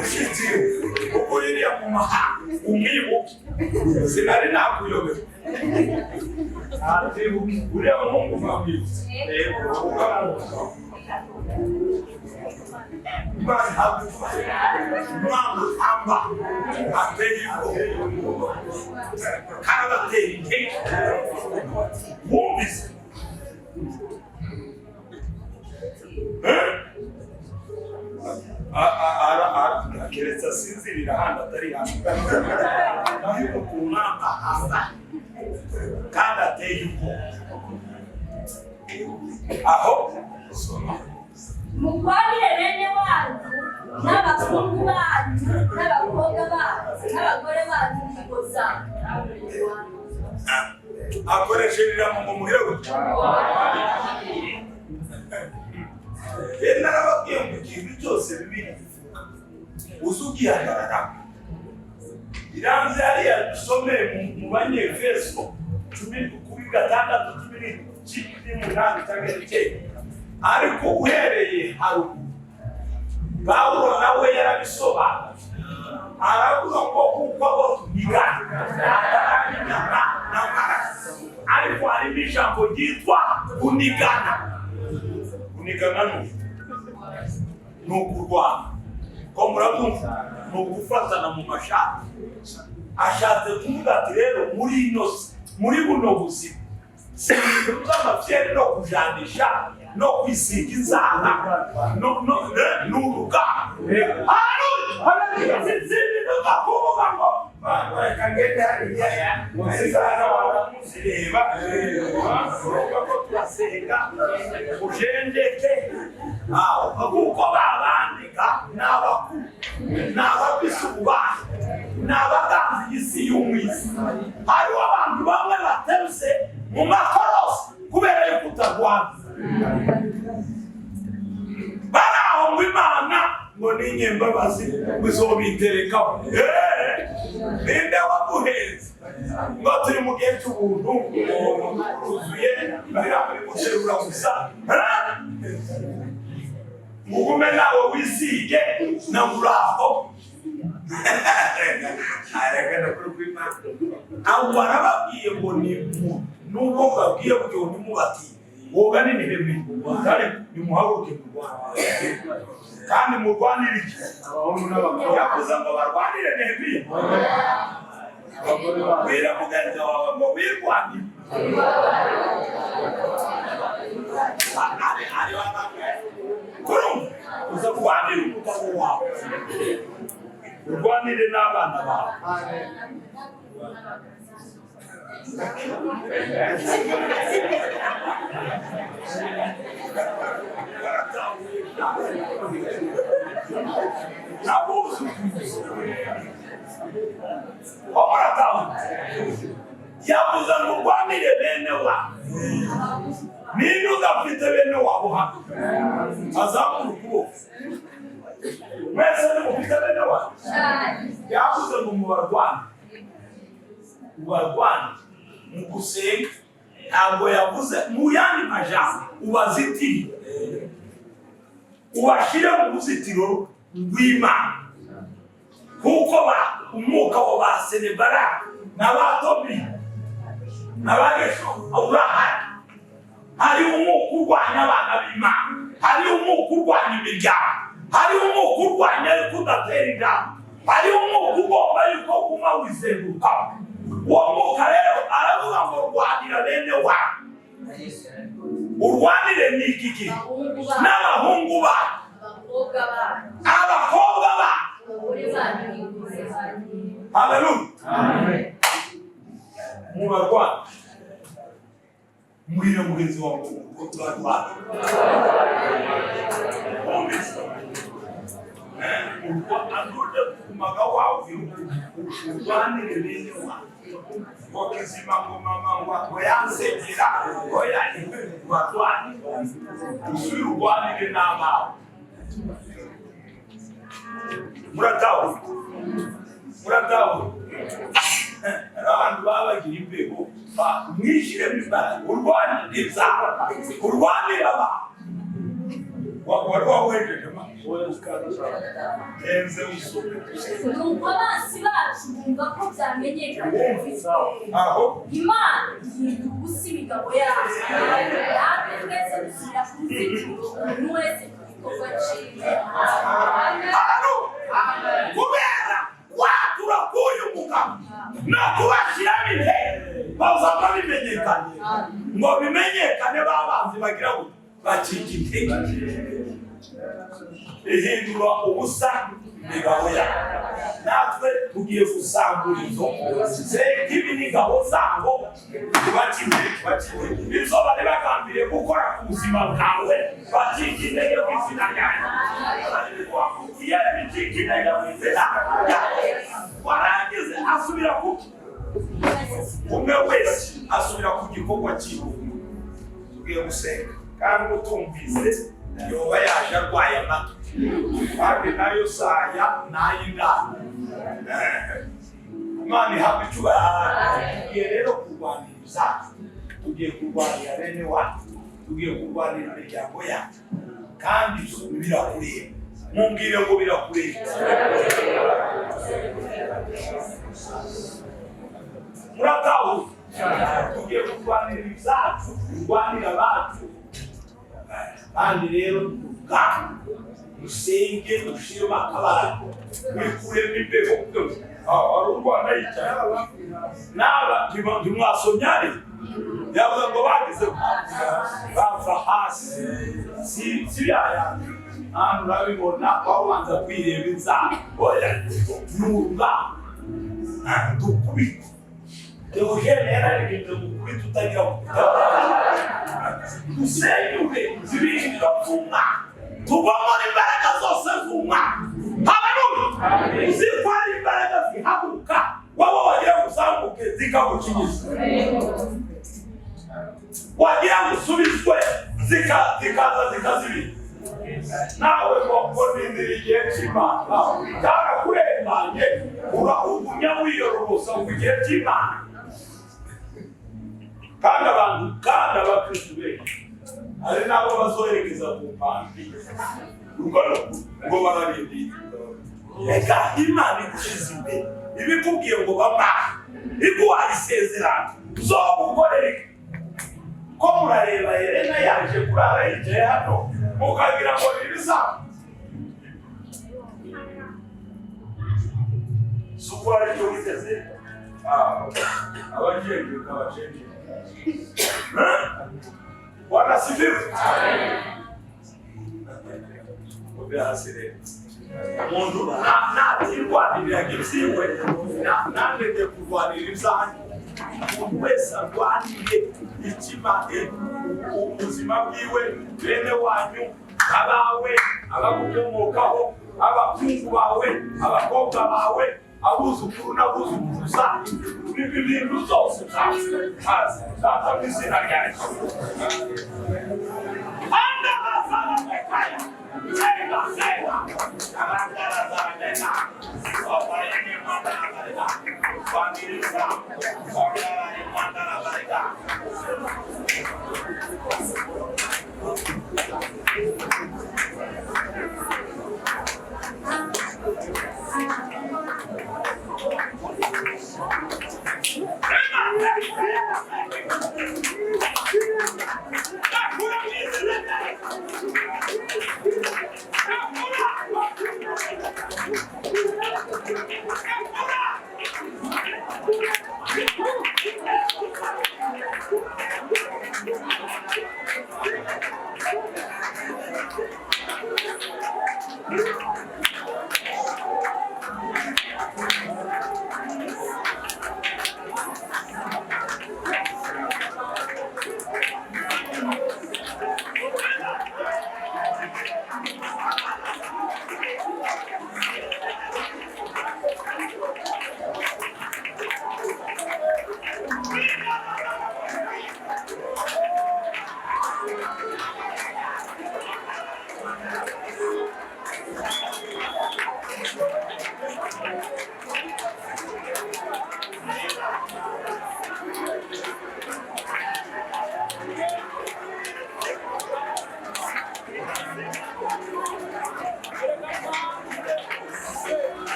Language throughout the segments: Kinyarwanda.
ushitsi ukuririya mu mahanga umwibuke sinari nakuyobera uriya muhungu mwamwibutse Imana amba ateye ubwo kandi ateye intege wumvise keretse asinzirira handi atari hano ariko ku mwaka hasa kandi ateye ubwo aho mukwanire bene wanyu n'abahungu banyu n'abakobwa banyu n'abagore banyu ingingo zanyu akoresherera mu muhira gutya narababwiye ngo ikintu cyose bibiri uzi ugihagarara iranze hariya dusomeye mu banyefeso 10:6-8 ariko uhereye haruguru Pawulo nawe yarabisobanura aravuga ngo kuko abo tunigana ariko harimo ijambo ryitwa kunigana ni ukurwana ko murabyumva ni ugufatana mu mashati ashatse kuvuga ati rero muri buno buzima si ibintu by'amafyeri no kujanisha no kwisiga inzara n'uruga sinzibinuka kuvuga ngo reka ngende hariya inzara waramuzireba uruga ko turasenga ujenjeke kuko babandika n'abakuru n'ababise ububasha n'abaganza isi y'umwisi hariho abantu bamwe bateruse mu makorosi kubera yuko utarwana baraho ngo Imana ngo n'inyembabazi bizobiterekaho ninde waguheza ngo turi mu gihe cy'ubuntu uzuye bari guterura gusa mugume nawe wisige na muraho abo barababwiye ngo ni nubwo babwiye ngo nimubatiye woga n'intebe kandi nimuhaguruke mu Rwanda kandi murwanire iki yavuze ngo barwanire Nehemiya bwira mugenzi wawe ngo wirwanire kurumva uza kurwanira umugabo wawe urwanire n'abana bawe yavuze ngo urwanire bene wawe niba udafite bene wabo hano azamura ukuboko mwese nimufite bene wawe yavuze ngo mubarwane mu gusenga ntabwo yavuze mu yandi majambo ubazitire ubashire mu ruzitiro rw'Imana kuko umwuka wa ba Senebara n'abatobi n'abagesho urahari hari umwuka urwanya abana b'Imana hari umwuka urwanya imiryango hari umwuka urwanya ariko udatera ingamba hari umwuka ugomba yuko uguma wizenguruka uwo mwuka rero aravuga ngo urwanira bene wawe urwanire n'iki n'abahungu bawe abakobwa bawe haleluya mubarwana mbwira mugenzi wawe ngo turarwana adude kumaga wawe urwanire bene wawe wakizima ngoma ngo yansegera oya urwanire usubire urwanire n'abawe muratawe abantu babagira imbeho mwishire mibara urwanire abantu wari wawejeje Enze usome. nuko abansi bacu bumva ko byamenyekanye Aho. Imana ihinda ubusa imigabo yacu natwe twese dusubira ku ruzitiro umuntu wese ku gikorwa ciwe. Kubera kwatura k'uyu mugabo no kubashyiramo intebe bazaba bimenyekanye ngo bimenyekane babanzi bagira ngo bacike intege ihindura ubusa imigabo yawe natwe tugiye gusambura izo nk'ibi n'ingabo zabo ntibakine izo bari bagambiriye gukora ku buzima bwawe bacike intege ku izina ryawe wakugiye bicike intege ku izina ryawe warangize asubira ku umwe wese asubira ku gikorwa cyiwe tugiye gusenga kandi utumvise yoba yaje arwaye amatwi kandi nayo saya n'ay'ingano Imana ihabwa icyubahiro. Tugiye rero kurwanira ibyacu, tugiye kurwanira bene wacu, tugiye kurwanira imiryango yacu kandi birakureba. Mumbwire ngo birakureba. Murataho tugiye kurwanira ibyacu, kurwanira abacu kandi rero usenge ushiremo akabaraga wikuremo imbeho ari u Rwanda yicaye n'aba ntimwasomyari yavuga ngo bagize bava hasi si yayandi hano urabibona wabanza kwireba inzara oya nurwa dukubita Teogene yararibinze mu kubita utagira dusenyuke zibirindiro z'umwaka tubomora imbaraga zose z'umwaka. Haleluya! Uzitwara imbaraga zihaguruka waba wagira gusambuke zikagukinyiza wagira gusubizwe zikaza zikazibira nawe ngo nindira igihe cy'Imana cyarakurenganye urahugumya wiyororosa mu gihe cy'Imana kandi abakristu benshi hari nabo bazoherekeza ku mpambi ngo bararindira. Reka Imana igushize imbere ibikubwiye ngo bamara iguhaye isezerano uzogukorere ko murareba Helena yaje kurara yicaye hano mukagira ngo nibisaba suko aricyo witeze abajejwe kabacenge wanasifiwe obyasire umuntu natirwanirira ibyiwe nandeke kurwanira ibyanyu umuntu wese arwanire ikimane ubuzima bwiwe bene wanyu abawe abagukomokaho abakungu bawe abakobwa bawe abuzukuru n'abuzukuruza ibintu zose kazi data mw'izina rya Yesu anda bazarabekaya sega abangara zarabeka obarenge mandara bareka bangiriza obarenge mandara bareka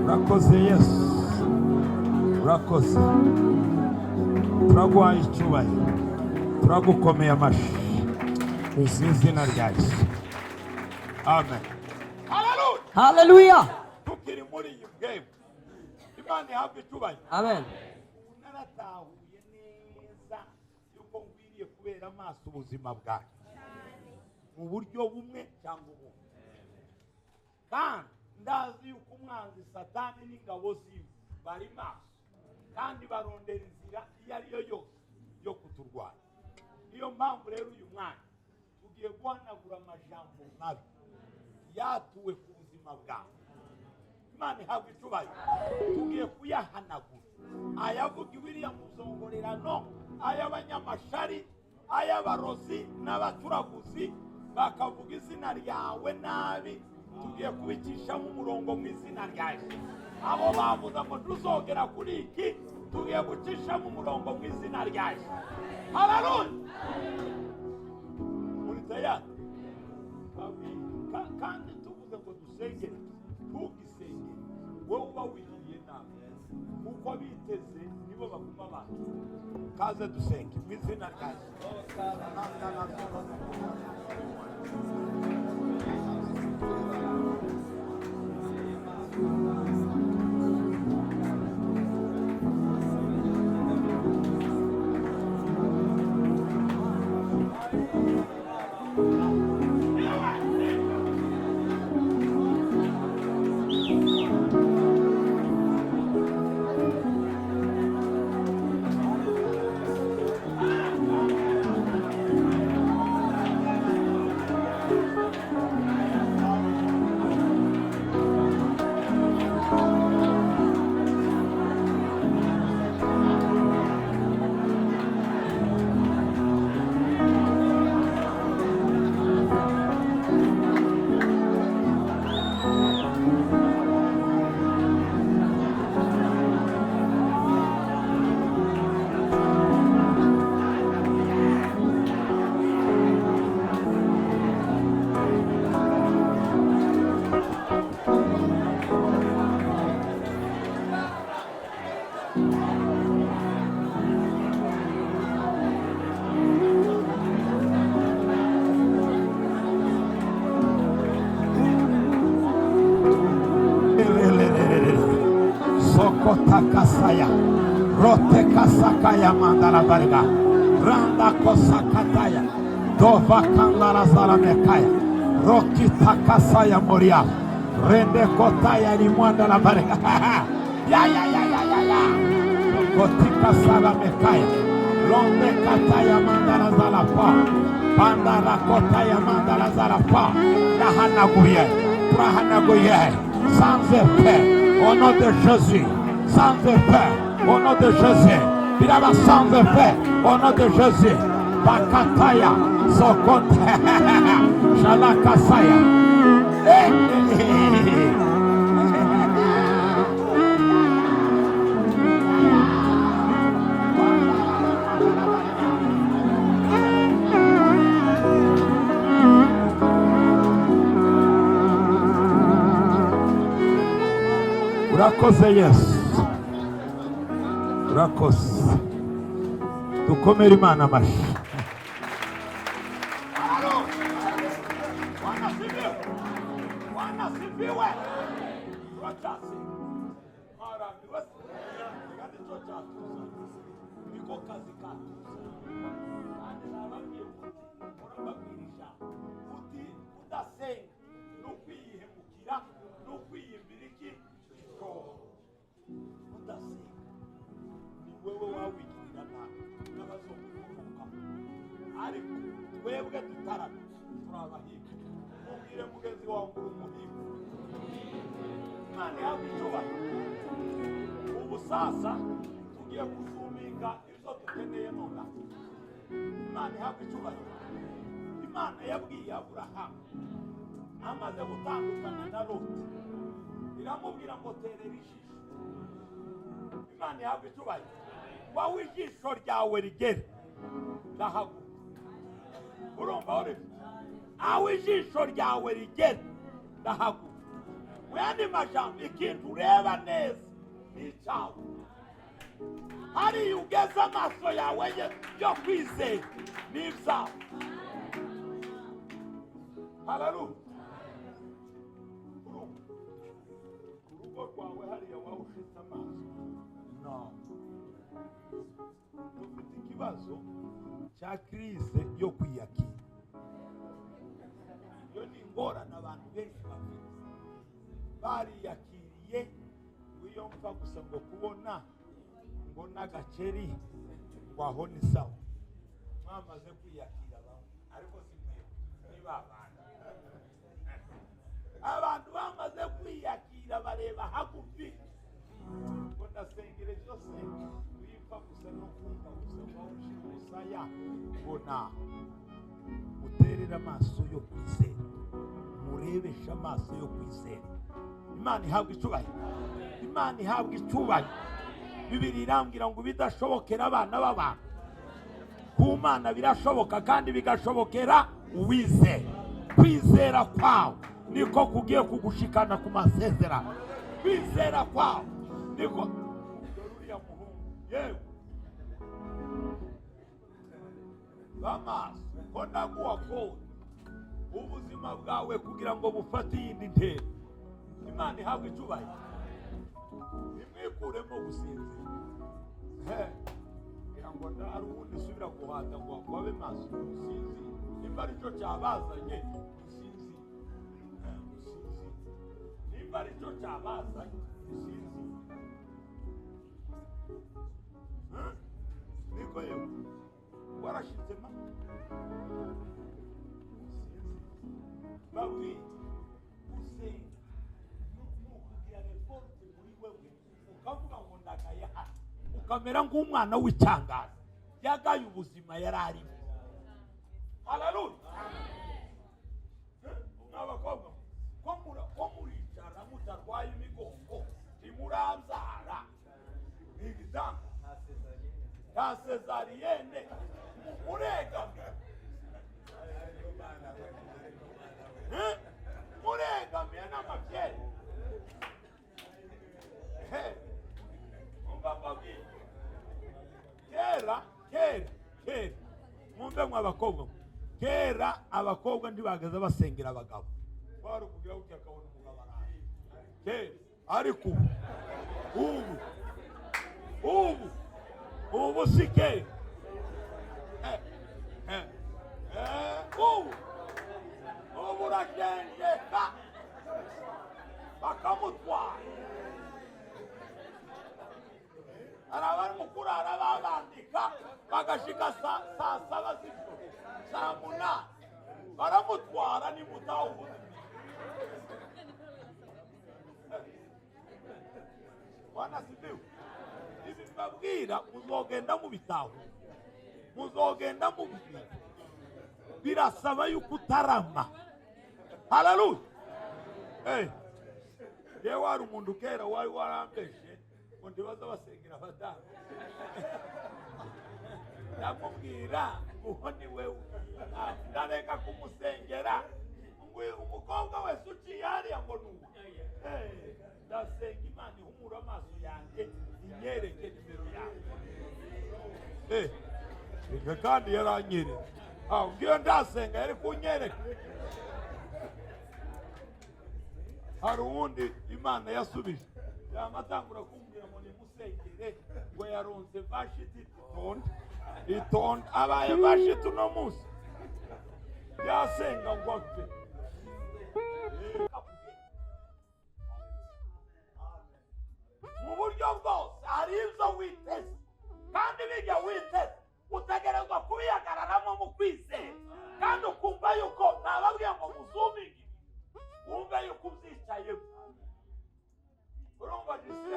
urakoze Yesu, urakoze, turaguhaye icyubahiro, turagukomeye amashyi mu izina rya Yesu, amen. Hallelujah. Tukiri muri iyi game, Imana ihabwe icyubahiro. Amen. Naratahuye neza yuko nkwiriye kubera amaso ubuzima bwanjye mu buryo bumwe cyangwa ubundi, kandi ndazi yuko umwanzi Satani n'ingabo ziwe bari maso kandi barondera inzira iyo ari yo yose yo kuturwanya. Niyo mpamvu rero uyu mwanya tugiye guhanagura amajambo mabi yatuwe ku buzima bwawe. Imana ihabwe icyubahiro. Tugiye kuyahanagura, ayavuga ibiriya muzongorerano, ay'abanyamashari, ay'abarozi n'abaturaguzi bakavuga izina ryawe nabi, tugiye kubikishamo umurongo mu izina rya Yesu. Abo bavuga ngo tuzogera kuri iki, tugiye gucishamo umurongo mu izina rya Yesu. Haleluya. Muri tayari kandi tuvuze ngo dusengere, tugisengere wowe uba wigiriye nabi, kuko biteze nibo baguma abantu. Kaze dusenge mu izina rya Yesu. Rete kasakaya mandala barga. Randa kosakataya. Dova kandala zala mekaya. Rokita kasaya moria. Rende kotaya limwanda la barga. Ya. Kotika sala mekaya. Londe kataya mandala zala pa. Pandara kotaya mandala zala pa. Lahana guye. Prahana guye. Sans effet. Au nom de Jésus. Sans effet. Au nom de Jésus. Il a sans effet. Au nom de Jésus. Bakataya. Sokote. Shalakasaya. Urakoze Yesu. Urakoze. Dukomere Imana amashyi. Sasa tugiye kuzuminga ibyo dukeneye nona. Imana ihabwa icyubahiro. Imana yabwiye Aburahamu amaze gutandukana na Loti, iramubwira ngo terera ijisho. Imana ihabwa icyubahiro. Wawe ijisho ryawe rigere ndahaguruka. Urumva uri? Aho ijisho ryawe rigere ndahaguruka. Mu yandi majambo ikintu ureba neza icyawe. Hari ugeze amaso yawe yo kwizera n'ibyawe. Haleluya. Urugo rwawe hariya wawushitse amaso. No. Dufite ikibazo cya krize yo kwiyakira. Iyo ni ingorane abantu benshi bafite. Bariyakiriye iyo mfa gusa ngo kubona ngo n'agaceri waho ni sawa. Mwamaze kwiyakira bamwe ariko simwe niba abantu bamaze kwiyakira bareba hagufi ngo ndasengere byose wipfa gusa no kumva gusa wawushira umusaya bona muterera amaso yo kwizera, murebesha amaso yo kwizera. Imana ihabwa icyubahiro. Imana ihabwa icyubahiro. Bibiri irambwira ngo bidashobokera abana b'abantu ku Mana birashoboka kandi bigashobokera uwizera. Kwizera kwawe niko kugiye kugushikana ku masezerano. Kwizera kwawe niko uriya muhungu yewe bamaso ko ndaguha ko ubuzima bwawe kugira ngo bufate iyindi ntera. Imana ihabwa icyubahiro. Imwikuremo gusinzira. Kugira ngo ndari ubundi subira guhata ngo wabe maso gusinzira. Nimba aricyo cyabazanye gusinzira. Nimba aricyo cyabazanye gusinzira. Niko yewe warashize ma bawi gusenga nukugira reporte muri wewe ukavuga ngo ndagaye hano ukamera nk'umwana w'icyangara yagaye ubuzima yarari. Haleluya. N'abakobwa ko muricara mutarwaye imigongo ntimuranzara n'ibidanga nta sezariyene muregamye muregamiye n'amabyeri. Kera mwumve mw'abakobwa, kera abakobwa ntibagaze basengera abagabo. Bari kugira ngo akabona umugabo araye. Kera ariko ubu ubusike ubu uragendeka bakamutwara. hari abarimo kurara babandika bagashika saa saba z'ijoro saa munani baramutwara nimutawubuze. Bwana sibiwe, ibi mbabwira muzogenda mu bitabo, muzogenda mu bibiri, birasaba yuko utarama. Haleluya. Yewe hari umuntu kera wari warambeshe ngo ndibaza basengera abadamu. Ndamubwira uho ni wewe, ndareka kumusengera ngo umukobwa wese uciye hariya ngo nuwe. Ndasenga Imana ihumura amaso yanjye inyereke nimero yanjye. Ika kandi yaranyereka. Ngiyo ndasenga yari kunyereka. Hari uwundi Imana yasubije yamatangura kumbwira ngo nimusengere ngo yaronse vashiti itonde abaye vashiti uno munsi yasenga ngo apfe. Mu buryo bwose hari ibyo witeze, kandi bijya witeze utegerezwa kubihagararamo mu kwizera, kandi ukumva yuko nababwiye ngo muzuminge wumve yuko ubyicayemo. Urumva gise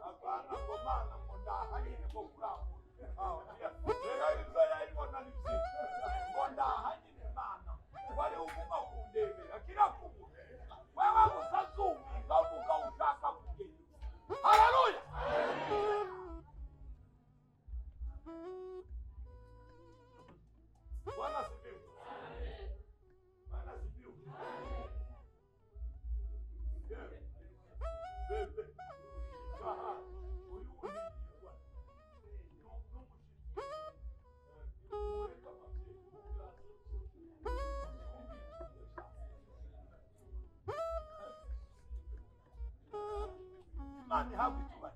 abana ngo mana ngo ndahanyine ngo kurangura rero ibyo yayibona ni byinshi ngo ndahanyine mana wari uguma kundebera kirakubura wewe gusa zuminga uvuga ushaka kugenda. Haleluya. Bwana sifiwe. Imani habu itubari.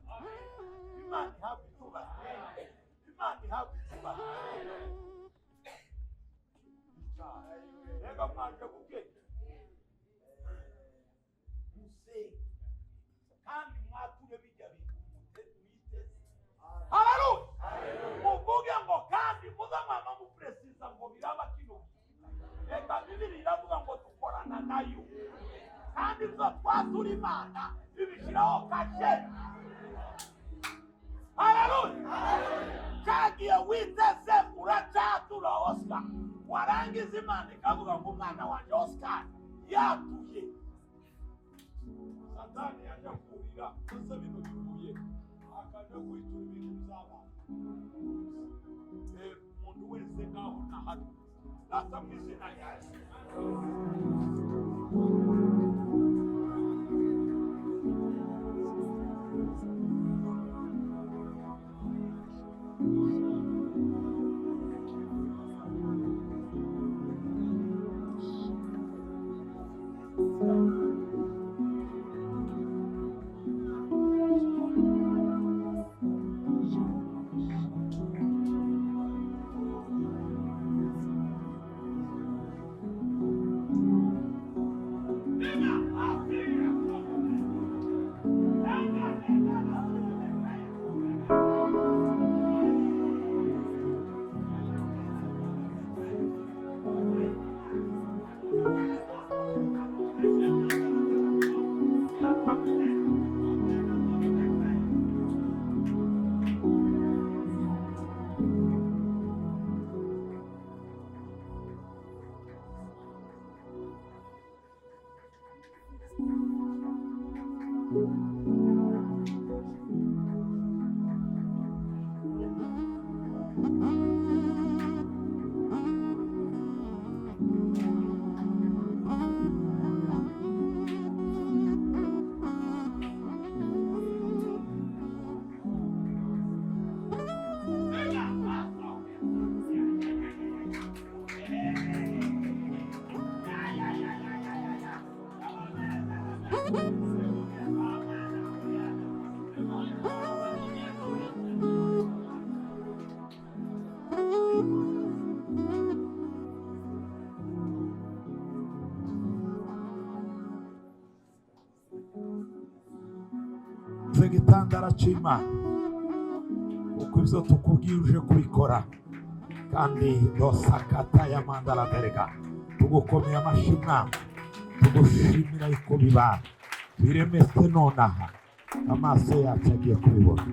Imani habu itubari. Imani habu itubari. Rega mwaje kubwenge. Musenge. Kandi mwatuye bijya bintu mwiteze. Haleluya. Muvuge ngo kandi muzamama mupresiza ngo biraba kino. Reka Bibiri iravuga ngo dukorana nayo. Kandi ibyo twatura Imana bibishyiraho kashe. Haleluya. Kagiye witeze uracatura Oscar. Warangiza Imana ikavuga ngo umwana wanjye Oscar yatuye. Satani yaje kurira byose bino bihuye akaje kwitura ibintu bizaba. Umuntu wese ngaho na hano data mu izina rya Yesu. cyacu Imana uko ibyo tukubwiye uje kubikora kandi dosakata ya mandala berega tugukomeye amashyi Mwami tugushimira yuko biba biremetse nonaha amaso yacu agiye kubibona